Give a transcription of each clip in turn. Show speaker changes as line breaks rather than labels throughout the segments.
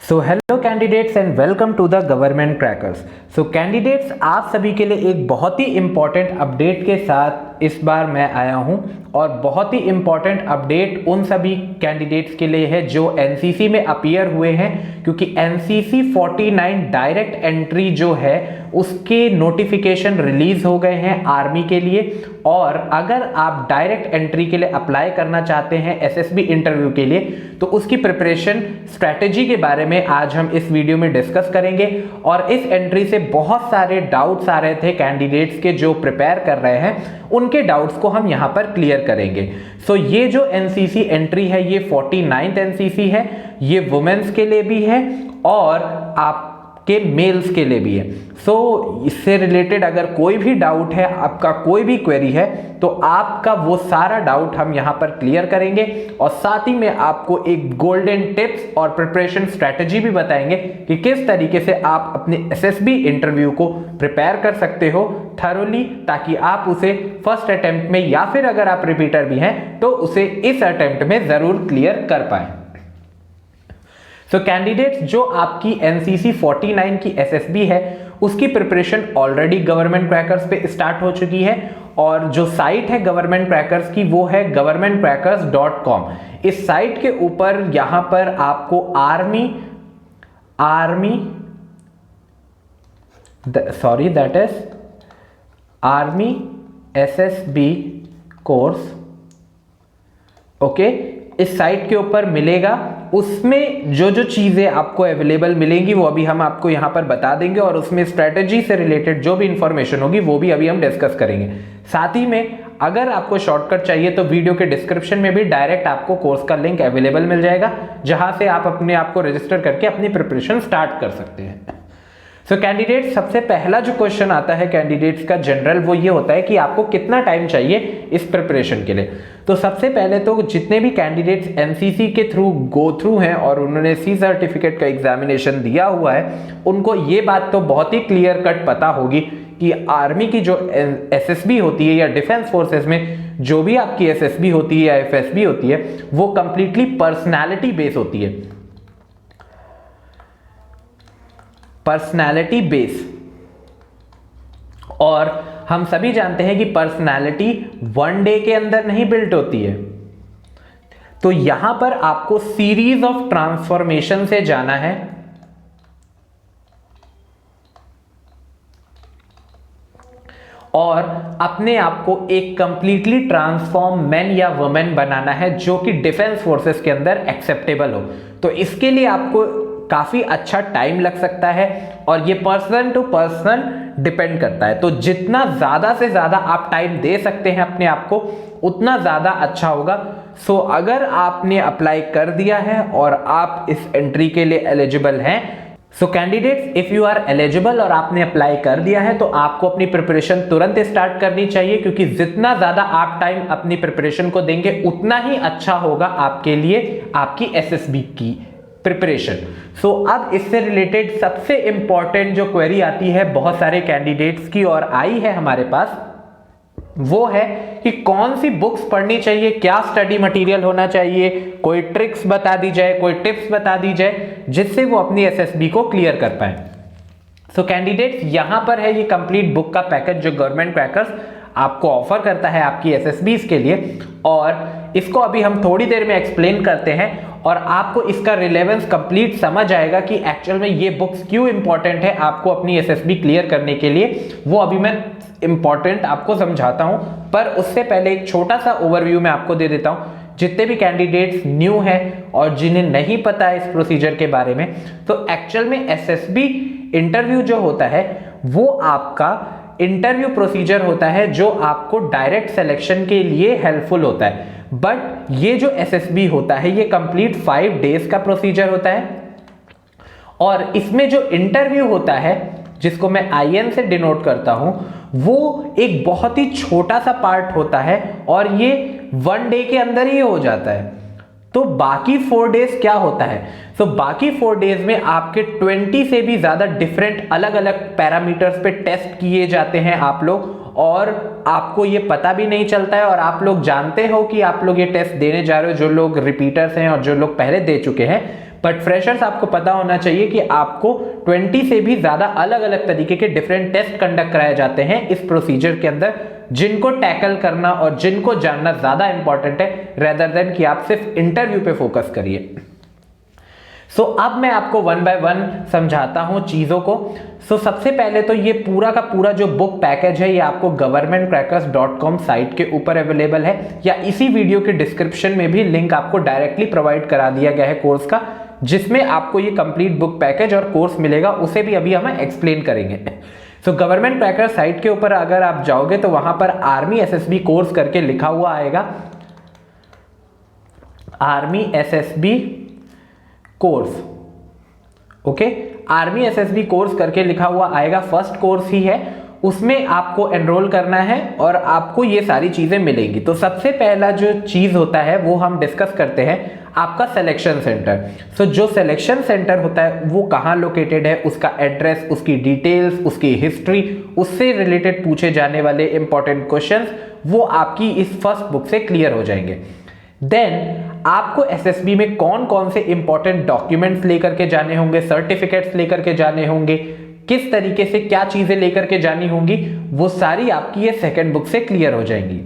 So hello candidates and welcome to the Government Crackers. So candidates, आप सभी के लिए एक बहुत ही इम्पॉर्टेंट अपडेट के साथ इस बार मैं आया हूं और बहुत ही इम्पॉर्टेंट अपडेट उन सभी कैंडिडेट्स के लिए है जो एनसीसी में अपीयर हुए हैं, क्योंकि एनसीसी 49 डायरेक्ट एंट्री जो है उसके नोटिफिकेशन रिलीज हो गए हैं आर्मी के लिए। और अगर आप डायरेक्ट एंट्री के लिए अप्लाई करना चाहते हैं एसएसबी इंटरव्यू के लिए, तो उसकी प्रिपरेशन स्ट्रैटेजी के बारे में आज हम इस वीडियो में डिस्कस करेंगे। और इस एंट्री से बहुत सारे डाउट्स आ रहे थे कैंडिडेट्स के जो प्रिपेयर कर रहे हैं, उनके डाउट्स को हम यहां पर क्लियर करेंगे। सो ये जो एनसीसी एंट्री है ये 49th एनसीसी है, ये वुमेन्स के लिए भी है और आपके मेल्स के लिए भी है। सो इससे रिलेटेड अगर कोई भी डाउट है, आपका कोई भी क्वेरी है, तो आपका वो सारा डाउट हम यहां पर क्लियर करेंगे और साथ ही में आपको एक गोल्डन टिप्स और प्रिपरेशन स्ट्रेटजी भी बताएंगे कि किस तरीके से आप अपने एसएसबी इंटरव्यू को प्रिपेयर कर सकते हो थरोली, ताकि आप उसे फर्स्ट अटेम्प्ट में या फिर अगर आप रिपीटर भी हैं तो उसे इस अटेम्प्ट में जरूर क्लियर कर पाए। सो कैंडिडेट्स, जो आपकी एनसीसी 49 की एसएसबी है उसकी प्रिपरेशन ऑलरेडी गवर्नमेंट क्रैकर्स पे स्टार्ट हो चुकी है और जो साइट है गवर्नमेंट क्रैकर्स की वो है governmentcrackers.com। इस साइट के ऊपर यहां पर आपको आर्मी एसएसबी कोर्स, ओके, इस साइट के ऊपर मिलेगा। उसमें जो जो चीजें आपको अवेलेबल मिलेंगी वो अभी हम आपको यहां पर बता देंगे और उसमें स्ट्रेटजी से रिलेटेड जो भी इंफॉर्मेशन होगी वो भी अभी हम डिस्कस करेंगे। साथ ही में अगर आपको शॉर्टकट चाहिए तो वीडियो के डिस्क्रिप्शन में भी डायरेक्ट आपको कोर्स का लिंक अवेलेबल मिल जाएगा, जहां से आप अपने आप को रजिस्टर करके अपनी प्रिपरेशन स्टार्ट कर सकते हैं। सो कैंडिडेट, सबसे पहला जो क्वेश्चन आता है कैंडिडेट्स का जनरल, वो ये होता है कि आपको कितना टाइम चाहिए इस प्रिपरेशन के लिए। तो सबसे पहले तो जितने भी कैंडिडेट्स एनसीसी के थ्रू गो थ्रू हैं और उन्होंने सी सर्टिफिकेट का एग्जामिनेशन दिया हुआ है, उनको ये बात तो बहुत ही क्लियर कट पता होगी कि आर्मी की जो एसएसबी होती है या डिफेंस फोर्सेस में जो भी आपकी एसएसबी होती है या एफएसबी होती है, वो कंप्लीटली पर्सनैलिटी बेस होती है, पर्सनैलिटी बेस। और हम सभी जानते हैं कि पर्सनैलिटी वन डे के अंदर नहीं बिल्ट होती है, तो यहां पर आपको सीरीज ऑफ ट्रांसफॉर्मेशन से जाना है और अपने आप को एक कंप्लीटली ट्रांसफॉर्म मैन या वुमेन बनाना है जो कि डिफेंस फोर्सेस के अंदर एक्सेप्टेबल हो। तो इसके लिए आपको काफी अच्छा टाइम लग सकता है और ये पर्सन टू पर्सन डिपेंड करता है। तो जितना ज्यादा से ज्यादा आप टाइम दे सकते हैं अपने आप को, उतना ज्यादा अच्छा होगा। सो अगर आपने अप्लाई कर दिया है और आप इस एंट्री के लिए एलिजिबल हैं, so candidates, if you are eligible और आपने अप्लाई कर दिया है तो आपको अपनी प्रिपरेशन तुरंत स्टार्ट करनी चाहिए, क्योंकि जितना ज्यादा आप टाइम अपनी प्रिपरेशन को देंगे उतना ही अच्छा होगा आपके लिए आपकी एसएसबी की प्रिपरेशन। सो अब इससे रिलेटेड सबसे इंपॉर्टेंट जो क्वेरी आती है बहुत सारे कैंडिडेट्स की और आई है हमारे पास, वो है कि कौन सी बुक्स पढ़नी चाहिए, क्या स्टडी मटेरियल होना चाहिए, कोई ट्रिक्स बता दी जाए, कोई टिप्स बता दी जाए जिससे वो अपनी एसएसबी को क्लियर कर पाए। सो कैंडिडेट्स, यहां पर है ये कंप्लीट बुक का पैकेज जो गवर्नमेंट क्रैकर्स आपको ऑफर करता है आपकी एसएसबीज के लिए, और इसको अभी हम थोड़ी देर में एक्सप्लेन करते हैं और आपको इसका रिलेवेंस कंप्लीट समझ आएगा कि एक्चुअल में ये बुक्स क्यों इंपॉर्टेंट है आपको अपनी एसएसबी क्लियर करने के लिए। वो अभी मैं इंपॉर्टेंट आपको समझाता हूं, पर उससे पहले एक छोटा सा ओवरव्यू मैं आपको दे देता हूं जितने भी कैंडिडेट्स न्यू हैं और जिन्हें नहीं पता है इस प्रोसीजर के बारे में। तो एक्चुअल में एसएसबी इंटरव्यू जो होता है वो आपका इंटरव्यू प्रोसीजर होता है जो आपको डायरेक्ट सिलेक्शन के लिए हेल्पफुल होता है। बट ये जो एसएसबी होता है ये कंप्लीट 5 डेज का प्रोसीजर होता है और इसमें जो इंटरव्यू होता है जिसको मैं आईएन से डिनोट करता हूं, वो एक बहुत ही छोटा सा पार्ट होता है और ये 1 डे के अंदर ही हो जाता है। तो बाकी 4 डेज क्या होता है? तो बाकी 4 डेज में आपके 20 से भी ज्यादा डिफरेंट अलग अलग पैरामीटर्स पे टेस्ट किए जाते हैं आप लोग, और आपको ये पता भी नहीं चलता है और आप लोग जानते हो कि आप लोग ये टेस्ट देने जा रहे हो, जो लोग रिपीटर्स हैं और जो लोग पहले दे चुके हैं। बट फ्रेशर्स आपको पता होना चाहिए कि आपको 20 से भी ज्यादा अलग अलग तरीके के डिफरेंट टेस्ट कंडक्ट कराए जाते हैं इस प्रोसीजर के अंदर, जिनको टैकल करना और जिनको जानना ज्यादा इंपॉर्टेंट है रेदर देन कि आप सिर्फ इंटरव्यू पे फोकस करिए। सो अब मैं आपको वन बाय वन समझाता हूं चीजों को। सबसे पहले तो ये पूरा का पूरा जो बुक पैकेज है ये आपको governmentcrackers.com साइट के ऊपर अवेलेबल है, या इसी वीडियो के डिस्क्रिप्शन में भी लिंक आपको डायरेक्टली प्रोवाइड करा दिया गया है कोर्स का, जिसमें आपको ये कंप्लीट बुक पैकेज और कोर्स मिलेगा, उसे भी अभी हम एक्सप्लेन करेंगे। गवर्नमेंट क्रैकर साइट के ऊपर अगर आप जाओगे तो वहां पर आर्मी एसएसबी कोर्स करके लिखा हुआ आएगा, army SSB course, okay, army SSB course करके लिखा हुआ आएगा, फर्स्ट कोर्स ही है, उसमें आपको एनरोल करना है और आपको ये सारी चीजें मिलेंगी। तो सबसे पहला जो चीज होता है वो हम डिस्कस करते हैं आपका सिलेक्शन सेंटर। जो सिलेक्शन सेंटर होता है वो कहाँ लोकेटेड है, उसका एड्रेस, उसकी डिटेल्स, उसकी हिस्ट्री, उससे रिलेटेड पूछे जाने वाले इंपॉर्टेंट क्वेश्चंस वो आपकी इस फर्स्ट बुक से क्लियर हो जाएंगे। देन आपको एसएसबी में कौन कौन से इंपॉर्टेंट डॉक्यूमेंट्स लेकर के जाने होंगे, सर्टिफिकेट्स लेकर के जाने होंगे, किस तरीके से क्या चीजें लेकर के जानी होंगी, वो सारी आपकी ये सेकंड बुक से क्लियर हो जाएंगी।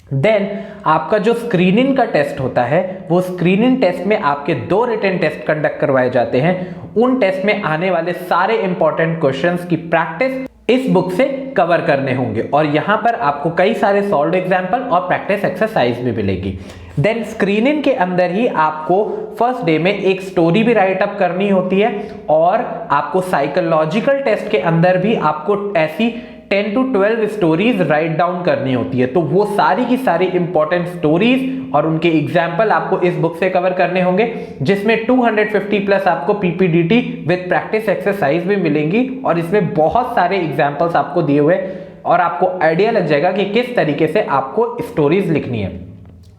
देन आपका जो स्क्रीनिंग का टेस्ट होता है वो स्क्रीनिंग टेस्ट में आपके 2 रिटन टेस्ट कंडक्ट करवाए जाते हैं। उन टेस्ट में आने वाले सारे इंपॉर्टेंट क्वेश्चंस की प्रैक्टिस इस बुक से कवर करने होंगे और यहां पर आपको कई सारे सॉल्व्ड एग्जांपल और प्रैक्टिस एक्सरसाइज भी मिलेगी। देन स्क्रीनिंग के अंदर ही आपको फर्स्ट डे में एक स्टोरी भी राइट अप करनी होती है और आपको साइकोलॉजिकल टेस्ट के अंदर भी आपको ऐसी 10 to 12 स्टोरीज राइट डाउन करनी होती है। तो वो सारी की सारी इंपॉर्टेंट स्टोरीज और उनके एग्जाम्पल आपको इस बुक से कवर करने होंगे, जिसमें 250 प्लस आपको पीपीडीटी विद प्रैक्टिस एक्सरसाइज भी मिलेंगी और इसमें बहुत सारे एग्जाम्पल्स आपको दिए हुए और आपको आइडिया लग जाएगा कि किस तरीके से आपको स्टोरीज लिखनी है।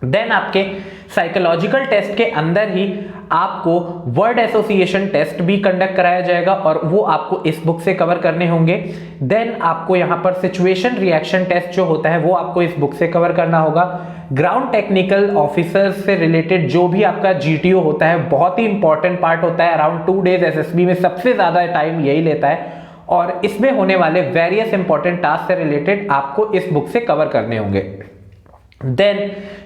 देन आपके साइकोलॉजिकल टेस्ट के अंदर ही आपको वर्ड एसोसिएशन टेस्ट भी कंडक्ट कराया जाएगा और वो आपको इस बुक से कवर करने होंगे। देन आपको यहां पर सिचुएशन रिएक्शन टेस्ट जो होता है वो आपको इस बुक से कवर करना होगा। ग्राउंड टेक्निकल ऑफिसर्स से रिलेटेड जो भी आपका जीटीओ होता है बहुत ही इंपॉर्टेंट पार्ट होता है, अराउंड 2 डेज एसएसबी में सबसे ज्यादा टाइम यही लेता है और इसमें होने वाले वेरियस इंपॉर्टेंट टास्क से रिलेटेड आपको इस बुक से कवर करने होंगे। देन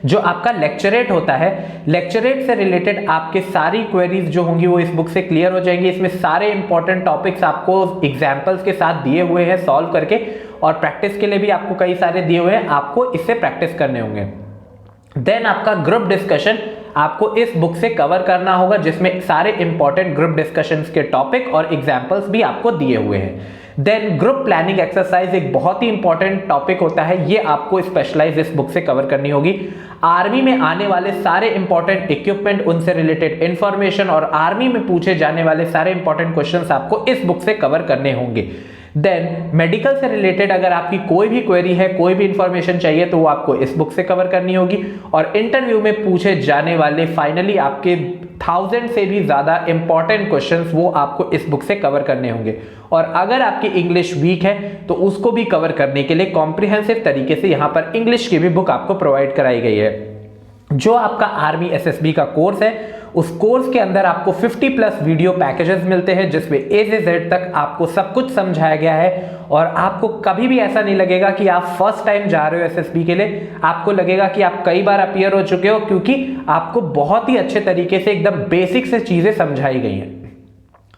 जो आपका लेक्चरेट होता है, लेक्चरेट से रिलेटेड आपके सारी क्वेरीज जो होंगी वो इस बुक से क्लियर हो जाएंगी। इसमें सारे इंपॉर्टेंट टॉपिक्स आपको एग्जांपल्स के साथ दिए हुए हैं सॉल्व करके और प्रैक्टिस के लिए भी आपको कई सारे दिए हुए हैं, आपको इससे प्रैक्टिस करने होंगे। देन आपका ग्रुप डिस्कशन आपको इस बुक से कवर करना होगा, जिसमें सारे इंपॉर्टेंट ग्रुप डिस्कशंस के टॉपिक और एग्जांपल्स भी आपको दिए हुए हैं। देन ग्रुप प्लानिंग एक्सरसाइज एक बहुत ही इंपॉर्टेंट टॉपिक होता है, ये आपको स्पेशलाइज इस बुक से कवर करनी होगी। आर्मी में आने वाले सारे इंपॉर्टेंट इक्विपमेंट, उनसे रिलेटेड इंफॉर्मेशन और आर्मी में पूछे जाने वाले सारे इंपॉर्टेंट क्वेश्चंस आपको इस बुक से कवर करने होंगे। देन मेडिकल से रिलेटेड अगर आपकी कोई भी क्वेरी है, कोई भी इंफॉर्मेशन चाहिए तो वो आपको इस बुक से कवर करनी होगी और इंटरव्यू में पूछे जाने वाले फाइनली आपके 1000 से भी ज्यादा इंपॉर्टेंट क्वेश्चंस वो आपको इस बुक से कवर करने होंगे। और अगर आपकी इंग्लिश वीक है तो उसको भी कवर करने के लिए कॉम्प्रिहेंसिव तरीके से यहां पर इंग्लिश की भी बुक आपको प्रोवाइड कराई गई है। जो आपका आर्मी एसएसबी का कोर्स है उस कोर्स के अंदर आपको 50 प्लस वीडियो पैकेजेस मिलते हैं, जिसमें ए से जेड तक आपको सब कुछ समझाया गया है और आपको कभी भी ऐसा नहीं लगेगा कि आप फर्स्ट टाइम जा रहे हो एसएसबी के लिए। आपको लगेगा कि आप कई बार अपीयर हो चुके हो, क्योंकि आपको बहुत ही अच्छे तरीके से एकदम बेसिक से चीजें समझाई गई हैं।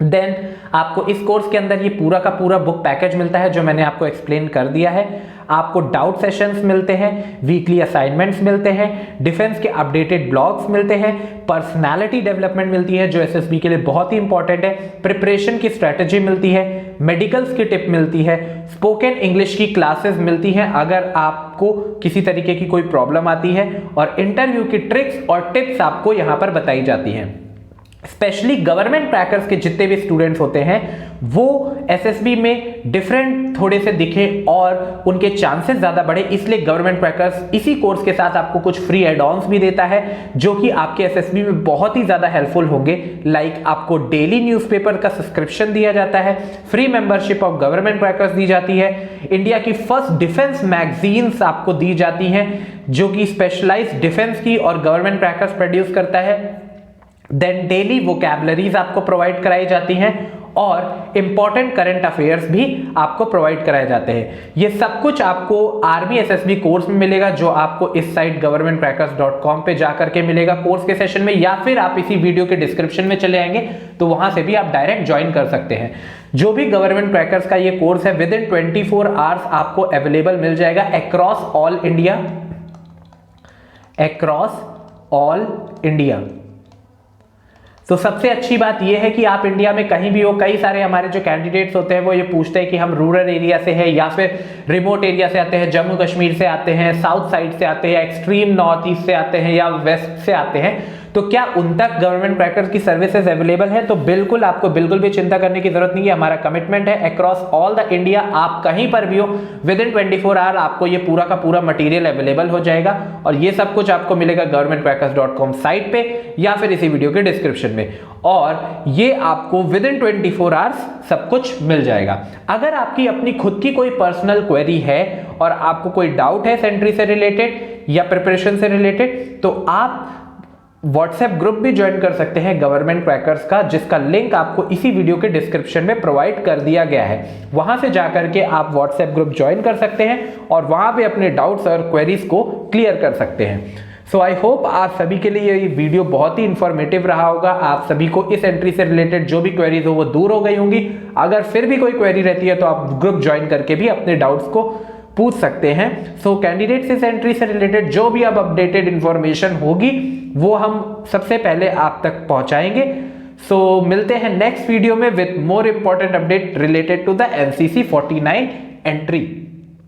देन आपको इस कोर्स के अंदर ये पूरा का पूरा बुक पैकेज मिलता है जो मैंने आपको एक्सप्लेन कर दिया है। आपको डाउट सेशंस मिलते हैं, वीकली असाइनमेंट्स मिलते हैं, डिफेंस के अपडेटेड ब्लॉग्स मिलते हैं, पर्सनालिटी डेवलपमेंट मिलती है जो एसएसबी के लिए बहुत ही इंपॉर्टेंट है, प्रिपरेशन की स्ट्रेटेजी मिलती है, मेडिकल्स की टिप मिलती है, स्पोकन इंग्लिश की क्लासेस मिलती हैं अगर आपको किसी तरीके की कोई प्रॉब्लम आती है, और इंटरव्यू की ट्रिक्स और टिप्स आपको यहां पर बताई जाती हैं। स्पेशली गवर्नमेंट क्रैकर्स के जितने भी स्टूडेंट्स होते हैं वो एसएसबी में डिफरेंट थोड़े से दिखे और उनके चांसेस ज्यादा बढ़े, इसलिए गवर्नमेंट क्रैकर्स इसी कोर्स के साथ आपको कुछ फ्री एड ऑन्स भी देता है जो कि आपके एसएसबी में बहुत ही ज्यादा हेल्पफुल होंगे। लाइक आपको डेली न्यूज़पेपर का सब्सक्रिप्शन दिया जाता है, free membership of government crackers दी जाती है, इंडिया की फर्स्ट डिफेंस मैगजीन्स आपको दी जाती हैं जो कि स्पेशलाइज्ड डिफेंस की और गवर्नमेंट क्रैकर्स प्रोड्यूस करता है। देन डेली वोकैबुलरीज आपको प्रोवाइड कराई जाती हैं और इंपॉर्टेंट करंट अफेयर्स भी आपको प्रोवाइड कराए जाते हैं। ये सब कुछ आपको आर्मी एसएसबी कोर्स में मिलेगा, जो आपको इस साइट governmentcrackers.com पे जाकर के मिलेगा कोर्स के सेशन में, या फिर आप इसी वीडियो के डिस्क्रिप्शन में चले आएंगे तो वहां से भी आप डायरेक्ट ज्वाइन कर सकते हैं। जो भी गवर्नमेंट क्रैकर्स का ये कोर्स है विद इन 24 आवर्स आपको अवेलेबल मिल जाएगा across all India, across all India. तो सबसे अच्छी बात यह है कि आप इंडिया में कहीं भी हो, कई सारे हमारे जो कैंडिडेट्स होते हैं वो ये पूछते हैं कि हम रूरल एरिया से हैं या फिर रिमोट एरिया से आते हैं, जम्मू कश्मीर से आते हैं, साउथ साइड से आते हैं, एक्सट्रीम नॉर्थ ईस्ट से आते हैं या वेस्ट से आते हैं, तो क्या उन तक गवर्नमेंट क्रैकर्स की सर्विसेज अवेलेबल है? तो बिल्कुल, आपको बिल्कुल भी चिंता करने की जरूरत नहीं है। हमारा कमिटमेंट है अक्रॉस ऑल द इंडिया, आप कहीं पर भी हो विद इन 24 आवर आपको ये पूरा का पूरा मटेरियल अवेलेबल हो जाएगा और ये सब कुछ आपको मिलेगा governmentcrackers.com साइट पे या फिर इसी वीडियो के डिस्क्रिप्शन में, और ये आपको विद इन 24 आवर्स सब कुछ मिल जाएगा। अगर आपकी अपनी खुद की कोई पर्सनल क्वेरी है और आपको कोई डाउट है सेंट्री से रिलेटेड या प्रिपरेशन से रिलेटेड, तो आप व्हाट्सएप ग्रुप भी ज्वाइन कर सकते हैं गवर्नमेंट क्रैकर्स का, जिसका लिंक आपको इसी वीडियो के डिस्क्रिप्शन में प्रोवाइड कर दिया गया है। वहां से जाकर के आप व्हाट्सएप ग्रुप ज्वाइन कर सकते हैं और वहां पे अपने डाउट्स और क्वेरीज को क्लियर कर सकते हैं। सो आई होप आप सभी के लिए ये वीडियो बहुत ही इंफॉर्मेटिव रहा होगा। आप सभी को इस एंट्री से रिलेटेड जो भी क्वेरीज हो वो दूर हो गई होंगी। अगर फिर भी कोई क्वेरी रहती है तो आप ग्रुप ज्वाइन करके भी अपने डाउट्स को पूछ सकते हैं। सो कैंडिडेट्स इस एंट्री से रिलेटेड जो भी अब अपडेटेड इंफॉर्मेशन होगी वो हम सबसे पहले आप तक पहुंचाएंगे। सो मिलते हैं नेक्स्ट वीडियो में with more important update related to the NCC 49 entry.